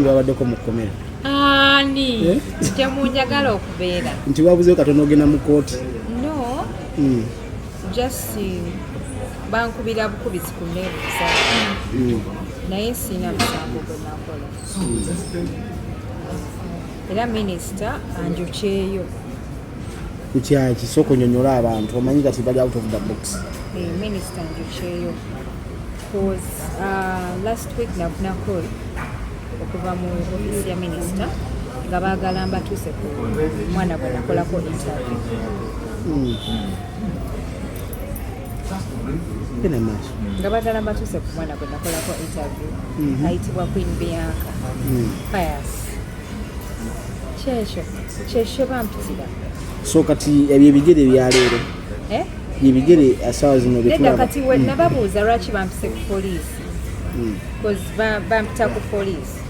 Babaddeko mu kkomera. Ani temunjagala okubeera nti babuzeewo katono ogenda mu kooti. No, just bankubira bukubizi ku neebuuza naye siina musango gwe nakola era minisita anjokyeyo ku kyaki sooka onyonyola abantu omanyi kati bali out of the box. Minisita anjokyeyo cause last week nafuna call okuva mu ofisi ya minisita nga baagala mbatuuse ku mwana gwe nakolako interview. Nga baagala mbatuuse ku mwana gwe nakolako interview ayitibwa Queen Bianca Pius. kyekyo bampitira. So kati ebyo ebigere byaleero ebigere asaawa zino nedda kati nababuuza lwaki bampise ku poliisi because bampita ku poliisi.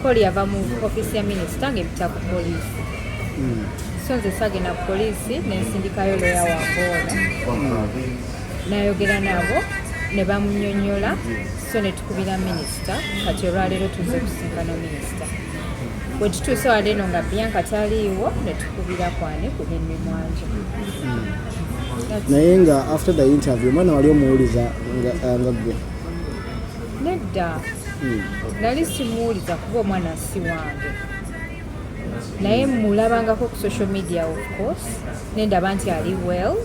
Koli yava mu ofisi ya minisita ng'empita ku poliisi. So nze sagenda ku poliisi nensindikayo loya Wamboola nayogera nabo ne bamunnyonnyola so ne tukubira minisita kati olwaleero tuze kusinkana minisita. Bwe tutuuse wadde eno nga Bianca taliiwo ne tukubira kwane ku Henry Mwanje. Naye nga after the interview mwana wali omuwuliza nga gwe? Nedda nali simuwuliza kuba omwana si wange naye mulabangako ku social media of course nendaba nti ali well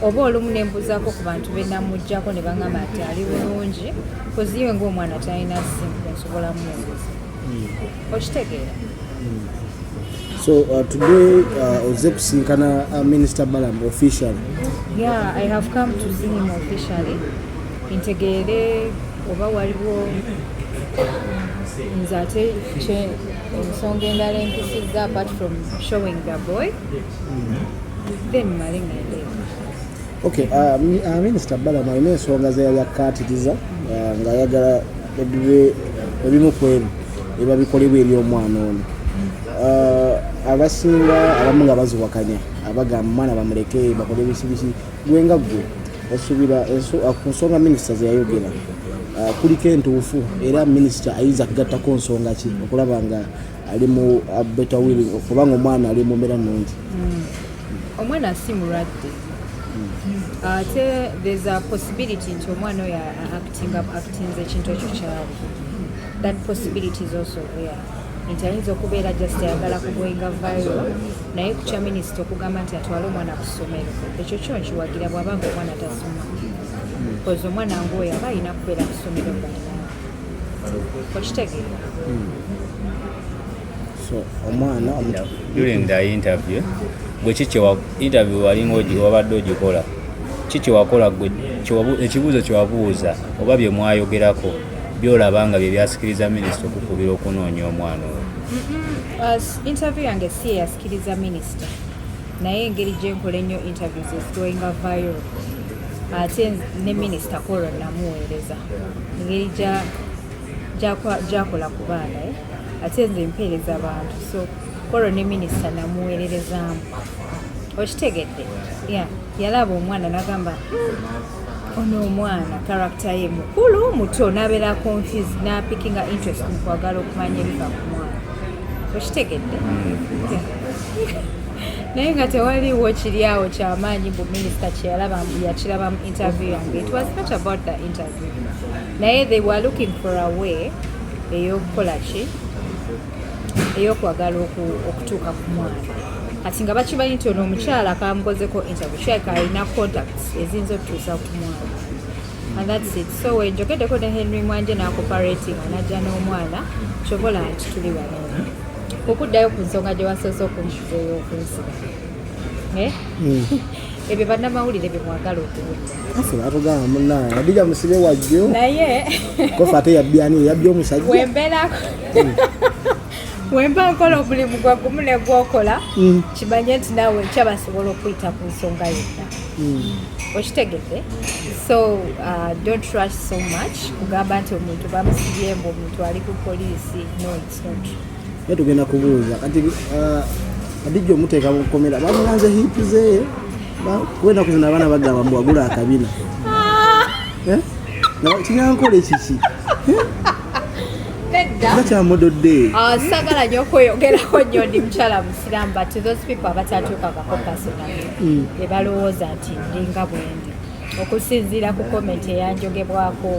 oba olumu nembuzaako ku bantu benamuggyako ne baŋŋamba nti ali bulungi koziwe ng'omwana talina simu ensobola mubuuza okitegeera. So today oze kusinkana Minister Balaam officially? Yeah, I have come to see him officially. Ntegeere oba waliwo nze ate ensonga endala empisiza apart from showing the boy then male ngende. Okay, Minister Balaam alina ensonga ze yali akkaatiriza ng'ayagala ebimu ku ebyo eba bikolebwa eri omwana ono. Abasinga abamu nga baziwakanya abagamba mwana bamuleke bakole bisibisi. Gwe nga gwe osuubira ku nsonga minisita ze yayogera kuliko entuufu era minisita ayinza kugattako nsonga ki okulaba nga ali mu better willing kubanga omwana ali mu mbeera nnungi? Omwana si mulwadde ate there's a possibility nti omwana oyo actinze ekintu ekyo kyali. That possibility is also there. Nti ayinza okubeera just ayagala kugoyinga viral naye ku kya minisita okugamba nti atwale omwana ku ssomero ekyo kyo nkiwagira bw'abanga omwana tasoma kozi omwana ng'oyo aba alina kubeera ku ssomero bana okitegeera. So omwana during the interview gwe interview walinga wabadde ogikola kiki wakola gwe ekibuuzo kyewabuuza oba bye mwayogerako byolabanga bye byasikiriza minisita okukubira okunoonya omwana oyo? Interview yange si eyasikiriza minisita naye engeri gyenkola ennyo interviews ezigoyinga viral ate ne minisita kolo namuweereza engeri gyakola ku baana ate nze mpeereza abantu so kolo ne minisita namuweererezaamu okitegedde. Yalaba omwana nagamba ono omwana karakita ye mukulu muto nabeera confused napikinga interest mu kwagala okumanya ebiva ku mwana okitegedde. Naye nga tewaliwo kiri awo kyamaanyi bu minisita yakiraba mu interview yange. It was not about the interview naye they were looking for a way ey'okukola ki ey'okwagala okutuuka ku mwana kati nga bakimanyi nti ono omukyala kamukozeko interview kyaka alina contacts eziyinza okutuusa ku mwana and that's it. So wenjogeddeko ne Henry Mwanje n'acooperating anajja n'omwana kyobola nti tuli wano okuddayo ku nsonga gye wasoose okunkizeeyo okunsiba ebyo bannamawulire bye mwagala okuwulira atugamba munnaye Hadijah musibe wajjo naye kofa ate yabyani yabya omusajja wembeerako wemba nkola omulimu gwagumu ne gwokola kimanye nti naawe nkyabasobola okuyita ku nsonga yonna okitegedde. So don't rush so much kugamba nti omuntu bamusibyembu omuntu ali ku poliisi. No, it's not true. Tugenda kubuuza kati Hadijah omuteeka mu kkomera bamulanze hiipu ze kwenda kuzina abaana bagamba mbwagula akabina kinyankole kiki gakyamudodde sagala nnyo okweyogerako nnyo ndi mukyala musiraamu but those people abatatuukangako personally be balowooza nti ndinga bwendi okusinziira ku comment eyanjogebwako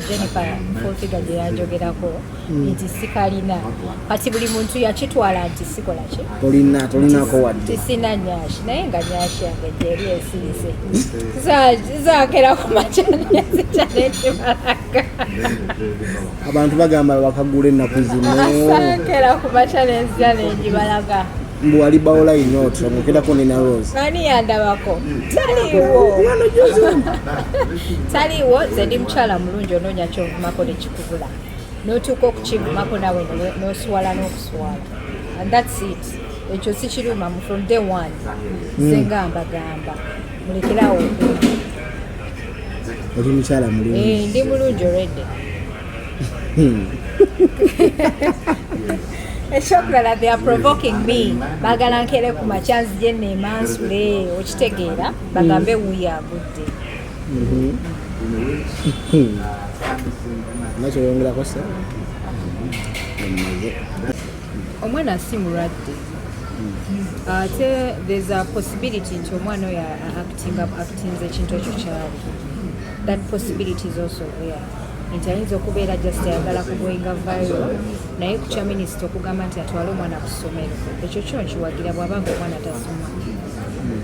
Jennifer Fulfiga gye yanjogerako nti sikalina kati buli muntu yakitwala nti sikola ki tolinako wadde tisina nyashi naye nga nyashi yange gyeri esirise zakera ku macanyasi canekibalaga abantu bagamba bakagula ennaku zino zakera ku macanyasi canekibalaga mbu wali baolayina otyo mukerako nina Rose ani yandabako taliwo nze ndi mukyala mulungi onoonya kyovumako nekikubula notuuka okukivumako nawe noswala n'okuswala and thats it ekyo si kiruma from day one senga mbagamba mulekerawo oli mukyala mulungi ndi mulungi already ekyokulala they are provoking me bagala nkere ku machanzi gye nemansule okitegeera bagambe wuuyo agudde nakyoyongerako se omwana si mulwadde ate there's a possibility nti omwana oyo actinze ekintu ekyo kyali that possibility is also there nti ayinza okubeera just ayagala kugoyinga viral naye ku kya minisita okugamba nti atwale omwana ku ssomero ekyo kyo nkiwagira bw'abanga omwana tasoma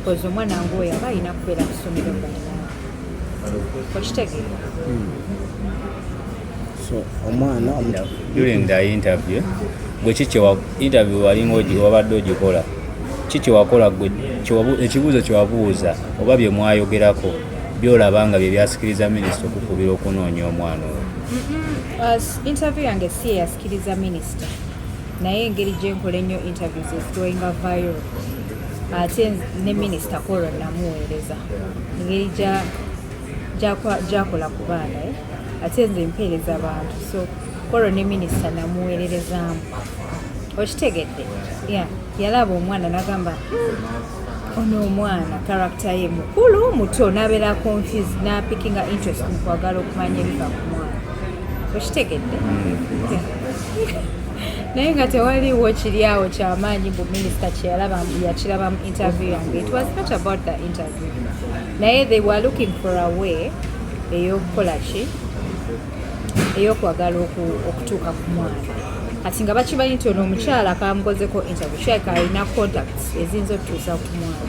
kozi omwana ngaoyo aba alina kubeera ku ssomero bana okitegeera so omwana during the interview gwe interview walinga wabadde ogikola kikyewakola gwe ekibuuzo kyewabuuza oba bye mwayogerako byolaba nga bye byasikiriza minisita okukubira okunoonya omwana oyo interview yange si yasikiriza minisita naye engeri gyenkola ennyo interviews ezitoyinga viral ate ne minisita kolo namuweereza engeri gyakola ku baana ate nze mpeereza abantu so kolo ne minisita namuweererezaamu okitegedde yalaba omwana nagamba ono omwana karakita ye mukulu muto nabeera confused napikinga interest mu kwagala okumanya ebiva ku mwana okitegedde naye nga tewaliwo kiri awo kyamaanyi bu minisita yakiraba mu interview yange it was not about the interview naye they were looking for a way eyokukola ki eyokwagala okutuuka ku mwana kati nga bakimanyi nti ono omukyala kamukozeko interview kyaka alina contacts eziyinza okutuusa ku mwana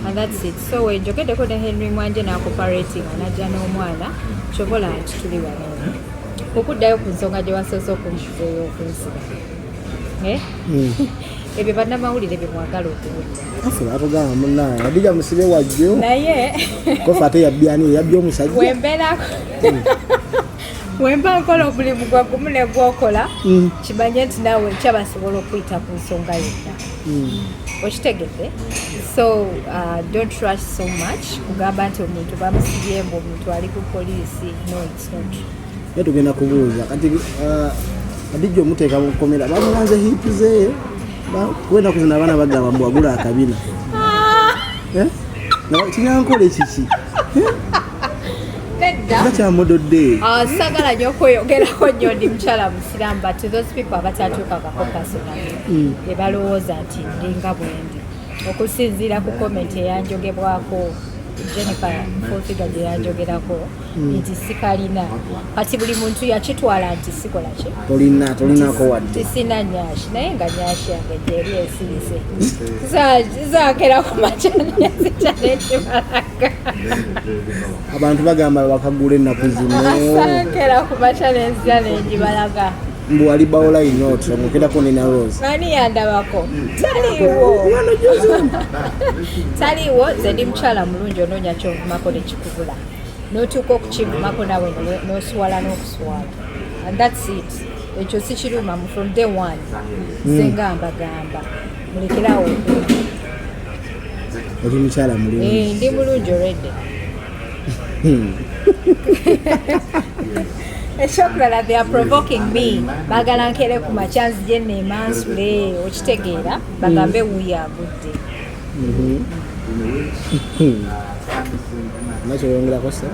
and that's it so wenjogeddeko ne Henry Mwanje n'acooperating anajja n'omwana kyobola nti tuli wano okuddayo ku nsonga gye wasoose okunsizeeyo okunsiba ebyo bannamawulire bye mwagala okuwulira atugamba munaye Hadijah musibe wajjo naye kofa ate yabyani yabya omusajja wembeerako wemba nkola omulimu gwagumu ne gwokola kimanye nti naawe kyabasobola okuyita ku nsonga yonna okitegedde so don't rush so much kugamba nti omuntu bamusibyembu omuntu ali ku poliisi no it's not ye tugenda kubuuza kati Hadijah omuteeka mu kkomera bamulanze hiipu ze kwenda kuzina abaana bagamba mbu wagula akabina kinyankole kiki gakyamudodde sagala nnyo okweyogerako nnyo ndi mukyala musiraamu but those people abatatuukangako personally be balowooza nti ndinga bwendi okusinziira ku comment eyanjogebwako Jennifer Fulfiga gye yanjogerako nti sikalina kati buli muntu yakitwala nti sikola ki tolinako wadde tisina nyashi naye nga nyashi yange gyeri esirise zakera ku macanyasi canekibalaga abantu bagamba bakagula ennaku zino zakera ku macanyasi canekibalaga mbu wali baolayina otyo mukerako nina Rose ani yandabako taliwo nze ndi mukyala mulungi onoonya kyovumako nekikubula notuuka okukivumako nawe noswala n'okuswala and thats it ekyo si kiruma from day one senga mbagamba mulekerawo oli mukyala mulungi ndi mulungi already ekyokulala they are provoking me bagala nkere ku machanzi gye nemansule okitegeera bagambe wuuyo agudde nakyoyongerako se